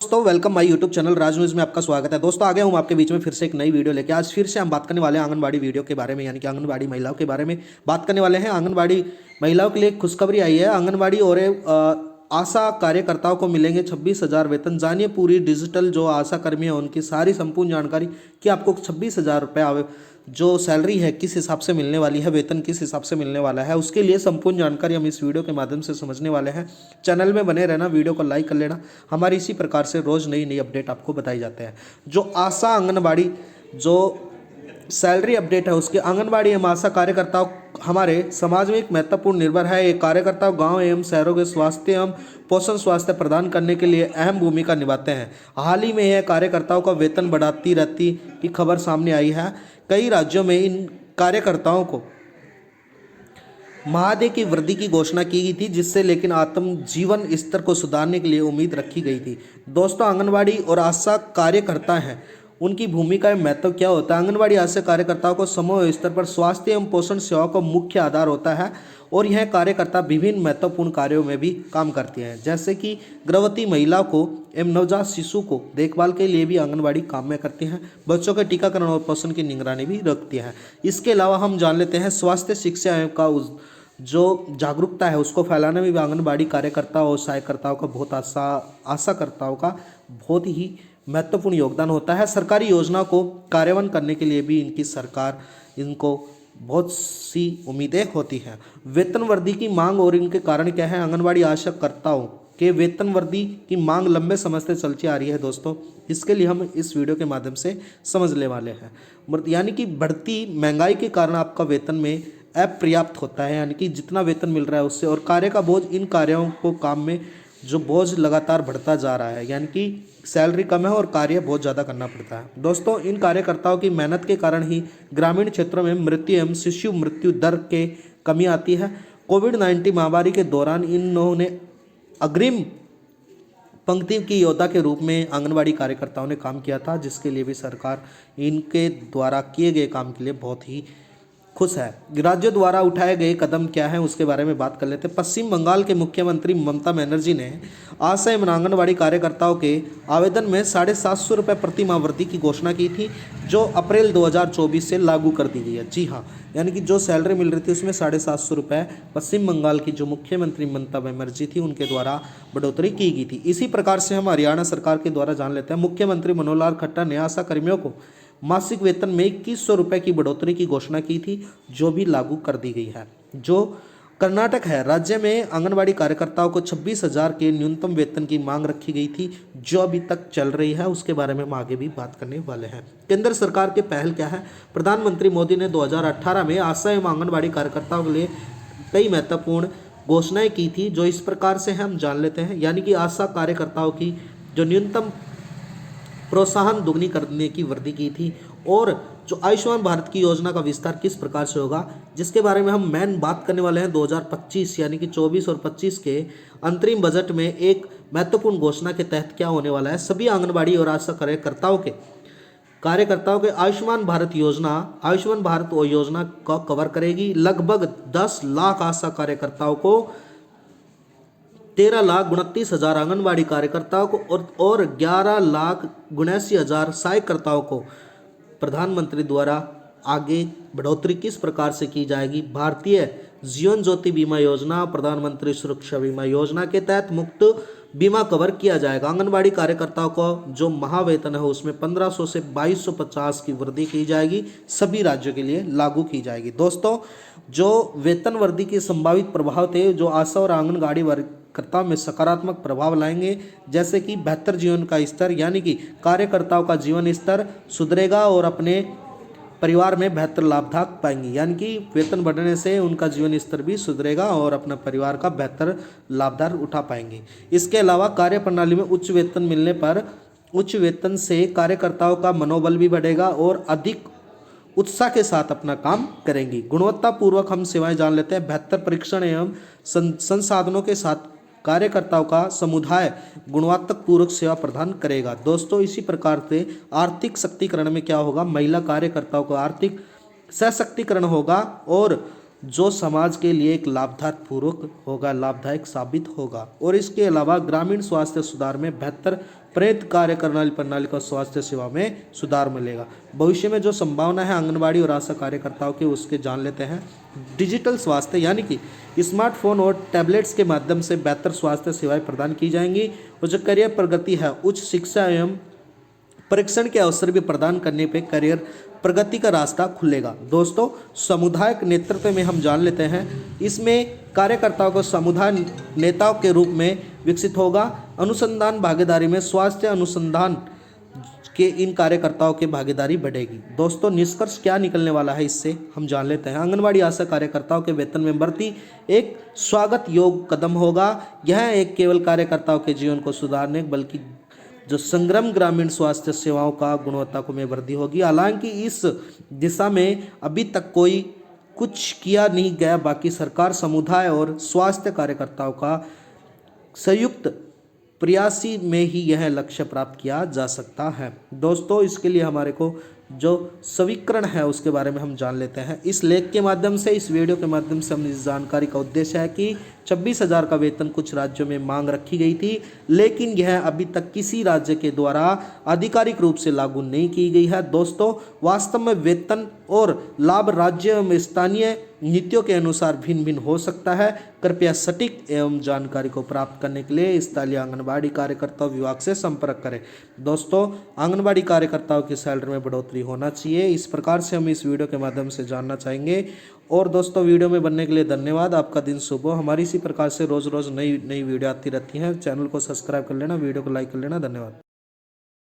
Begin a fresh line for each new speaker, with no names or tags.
दोस्तों welcome my YouTube channel Raj news में आपका स्वागत है। दोस्तों आ गया हूँ आपके बीच में फिर से एक नई वीडियो लेके। आज फिर से हम बात करने वाले हैं आंगनबाड़ी वीडियो के बारे में, यानी कि आंगनबाड़ी महिलाओं के बारे में बात करने वाले हैं। आंगनबाड़ी महिलाओं के लिए खुशखबरी आई है। आंगनबाड़ी और आशा कार्यकर्ताओं को मिलेंगे 26,000 वेतन। जानिए पूरी डिजिटल जो आशा कर्मी है उनकी सारी संपूर्ण जानकारी कि आपको 26,000 रुपये जो सैलरी है किस हिसाब से मिलने वाली है, वेतन किस हिसाब से मिलने वाला है, उसके लिए संपूर्ण जानकारी हम इस वीडियो के माध्यम से समझने वाले हैं। चैनल में बने रहना, वीडियो को लाइक कर लेना। हमारी इसी प्रकार से रोज़ नई नई अपडेट आपको बताई जाते हैं। जो आशा आंगनबाड़ी जो सैलरी अपडेट है उसके आंगनबाड़ी एवं आशा कार्यकर्ताओं हमारे समाज में एक महत्वपूर्ण निर्भर है। ये कार्यकर्ता गांव एवं शहरों के स्वास्थ्य एवं पोषण स्वास्थ्य प्रदान करने के लिए अहम भूमिका निभाते हैं। हाल ही में यह कार्यकर्ताओं का वेतन बढ़ाती रहती की खबर सामने आई है। कई राज्यों में इन कार्यकर्ताओं को माहदे की वृद्धि की घोषणा की गई थी, जिससे लेकिन आत्म जीवन स्तर को सुधारने के लिए उम्मीद रखी गई थी। दोस्तों आंगनबाड़ी और आशा कार्यकर्ता हैं, उनकी भूमिका में महत्व क्या होता है। आंगनबाड़ी आशा कार्यकर्ताओं को समूह स्तर पर स्वास्थ्य एवं पोषण सेवाओं का मुख्य आधार होता है और यह कार्यकर्ता विभिन्न महत्वपूर्ण कार्यों में भी काम करते हैं, जैसे कि गर्भवती महिला को एवं नवजात शिशु को देखभाल के लिए भी आंगनबाड़ी काम में करती हैं। बच्चों के टीकाकरण और पोषण की निगरानी भी रखती है। इसके अलावा हम जान लेते हैं स्वास्थ्य शिक्षा एवं का जो जागरूकता है उसको फैलाने में भी आंगनबाड़ी कार्यकर्ता और सहायकर्ताओं का बहुत आशाकर्ताओं का बहुत ही महत्वपूर्ण योगदान होता है। सरकारी योजना को कार्यान्वयन करने के लिए भी इनको बहुत सी उम्मीदें होती हैं। वेतन वृद्धि की मांग और इनके कारण क्या है। आंगनबाड़ी आशाकर्ताओं के वेतन वृद्धि की मांग लंबे समय से चलती आ रही है। दोस्तों इसके लिए हम इस वीडियो के माध्यम से समझने वाले हैं। यानी कि बढ़ती महंगाई के कारण आपका वेतन में अपर्याप्त होता है, यानी कि जितना वेतन मिल रहा है उससे, और कार्य का बोझ, इन कार्यों को काम में जो बोझ लगातार बढ़ता जा रहा है, यानी कि सैलरी कम है और कार्य बहुत ज़्यादा करना पड़ता है। दोस्तों इन कार्यकर्ताओं की मेहनत के कारण ही ग्रामीण क्षेत्रों में मृत्यु एवं शिशु मृत्यु दर के कमी आती है। कोविड-19 महामारी के दौरान इन्होंने अग्रिम पंक्ति की योद्धा के रूप में आंगनबाड़ी कार्यकर्ताओं ने काम किया था, जिसके लिए भी सरकार इनके द्वारा किए गए काम के लिए बहुत ही खुश है। राज्यों द्वारा उठाए गए कदम क्या है उसके बारे में बात कर लेते हैं। पश्चिम बंगाल के मुख्यमंत्री ममता बनर्जी ने आशा एवं आंगनबाड़ी कार्यकर्ताओं के आवेदन में 750 रुपये प्रति माह वृद्धि की घोषणा की थी, जो अप्रैल 2024 से लागू कर दी गई है। जी हाँ, यानी कि जो सैलरी मिल रही थी उसमें 750 रुपये पश्चिम बंगाल की जो मुख्यमंत्री ममता बनर्जी थी उनके द्वारा बढ़ोतरी की गई थी। इसी प्रकार से हम हरियाणा सरकार के द्वारा जान लेते हैं। मुख्यमंत्री मनोहर लाल खट्टर ने आशा कर्मियों को मासिक वेतन में 2100 रुपये की बढ़ोतरी की घोषणा की थी, जो भी लागू कर दी गई है। जो कर्नाटक है, राज्य में आंगनबाड़ी कार्यकर्ताओं को 26,000 के न्यूनतम वेतन की मांग रखी गई थी, जो अभी तक चल रही है। उसके बारे में हम आगे भी बात करने वाले हैं। केंद्र सरकार के पहल क्या है। प्रधानमंत्री मोदी ने 2018 में आशा एवं आंगनबाड़ी कार्यकर्ताओं के लिए कई महत्वपूर्ण घोषणाएं की थी, जो इस प्रकार से हम जान लेते हैं। यानी कि आशा कार्यकर्ताओं की जो न्यूनतम प्रोत्साहन दुगनी करने की वृद्धि की थी, और जो आयुष्मान भारत की योजना का विस्तार किस प्रकार से होगा, जिसके बारे में हम मेन बात करने वाले हैं। 2025 यानी कि 24 और 25 के अंतरिम बजट में एक महत्वपूर्ण घोषणा के तहत क्या होने वाला है। सभी आंगनबाड़ी और आशा कार्यकर्ताओं के आयुष्मान भारत योजना को कवर करेगी। लगभग 10 लाख आशा कार्यकर्ताओं को, 13,29,000 आंगनबाड़ी कार्यकर्ताओं को और 11,79,000 सहायकर्ताओं को प्रधानमंत्री द्वारा आगे बढ़ोतरी किस प्रकार से की जाएगी। भारतीय जीवन ज्योति बीमा योजना, प्रधानमंत्री सुरक्षा बीमा योजना के तहत मुफ्त बीमा कवर किया जाएगा। आंगनबाड़ी कार्यकर्ताओं को जो महावेतन है उसमें 1500 से 2250 की वृद्धि की जाएगी, सभी राज्यों के लिए लागू की जाएगी। दोस्तों जो वेतन वृद्धि के संभावित प्रभाव थे, जो आशा और आंगनबाड़ी कार्यकर्ताओं में सकारात्मक प्रभाव लाएंगे, जैसे कि बेहतर जीवन का स्तर, यानी कि कार्यकर्ताओं का जीवन स्तर सुधरेगा और अपने परिवार में बेहतर लाभदायक पाएंगे। यानी कि वेतन बढ़ने से उनका जीवन स्तर भी सुधरेगा और अपना परिवार का बेहतर लाभदायक उठा पाएंगे। इसके अलावा कार्य प्रणाली में उच्च वेतन मिलने पर उच्च वेतन से कार्यकर्ताओं का मनोबल भी बढ़ेगा और अधिक उत्साह के साथ अपना काम करेंगी। गुणवत्तापूर्वक हम सेवाएं जान लेते हैं। बेहतर परीक्षण एवं संसाधनों के साथ कार्यकर्ताओं का समुदाय गुणवत्तापूर्वक सेवा प्रदान करेगा। दोस्तों इसी प्रकार से आर्थिक शक्तिकरण में क्या होगा, महिला कार्यकर्ताओं को आर्थिक सशक्तिकरण होगा और जो समाज के लिए एक लाभदायक साबित होगा। और इसके अलावा ग्रामीण स्वास्थ्य सुधार में बेहतर प्रेरित कार्य प्रणाली को स्वास्थ्य सेवा में सुधार मिलेगा। भविष्य में जो संभावना है आंगनबाड़ी और आशा कार्यकर्ताओं की, उसके जान लेते हैं। डिजिटल स्वास्थ्य यानी कि स्मार्टफोन और टैबलेट्स के माध्यम से बेहतर स्वास्थ्य सेवाएं प्रदान की जाएंगी और जो करियर प्रगति है, उच्च शिक्षा एवं परीक्षण के अवसर भी प्रदान करने पे करियर प्रगति का रास्ता खुलेगा। दोस्तों, सामुदायिक नेतृत्व में हम जान लेते हैं, इसमें कार्यकर्ताओं को समुदाय नेताओं के रूप में विकसित होगा। अनुसंधान भागीदारी में स्वास्थ्य अनुसंधान के इन कार्यकर्ताओं की भागीदारी बढ़ेगी। दोस्तों, निष्कर्ष क्या निकलने वाला है इससे हम जान लेते हैं। आंगनबाड़ी आशा कार्यकर्ताओं के वेतन में बढ़ती एक स्वागत योग्य कदम होगा। यह एक केवल कार्यकर्ताओं के जीवन को सुधारने बल्कि जो संग्राम ग्रामीण स्वास्थ्य सेवाओं का गुणवत्ता को में वृद्धि होगी। हालांकि इस दिशा में अभी तक कोई कुछ किया नहीं गया, बाकी सरकार, समुदाय और स्वास्थ्य कार्यकर्ताओं का संयुक्त प्रयास में ही यह लक्ष्य प्राप्त किया जा सकता है। दोस्तों, इसके लिए हमारे को जो स्वीकरण है उसके बारे में हम जान लेते हैं। इस लेख के माध्यम से, इस वीडियो के माध्यम से हम इस जानकारी का उद्देश्य है कि 26,000 का वेतन कुछ राज्यों में मांग रखी गई थी, लेकिन यह अभी तक किसी राज्य के द्वारा आधिकारिक रूप से लागू नहीं की गई है। दोस्तों, वास्तव में वेतन और लाभ राज्य में स्थानीय नीतियों के अनुसार भिन्न भिन्न हो सकता है। कृपया सटीक एवं जानकारी को प्राप्त करने के लिए स्थलीय आंगनबाड़ी कार्यकर्ता विभाग से संपर्क करें। दोस्तों, आंगनबाड़ी कार्यकर्ताओं की सैलरी में बढ़ोतरी होना चाहिए, इस प्रकार से हम इस वीडियो के माध्यम से जानना चाहेंगे। और दोस्तों, वीडियो में बनने के लिए धन्यवाद। आपका दिन शुभ हो। हमारी इसी प्रकार से रोज रोज नई वीडियो आती रहती हैं। चैनल को सब्सक्राइब कर लेना, वीडियो को लाइक कर लेना। धन्यवाद।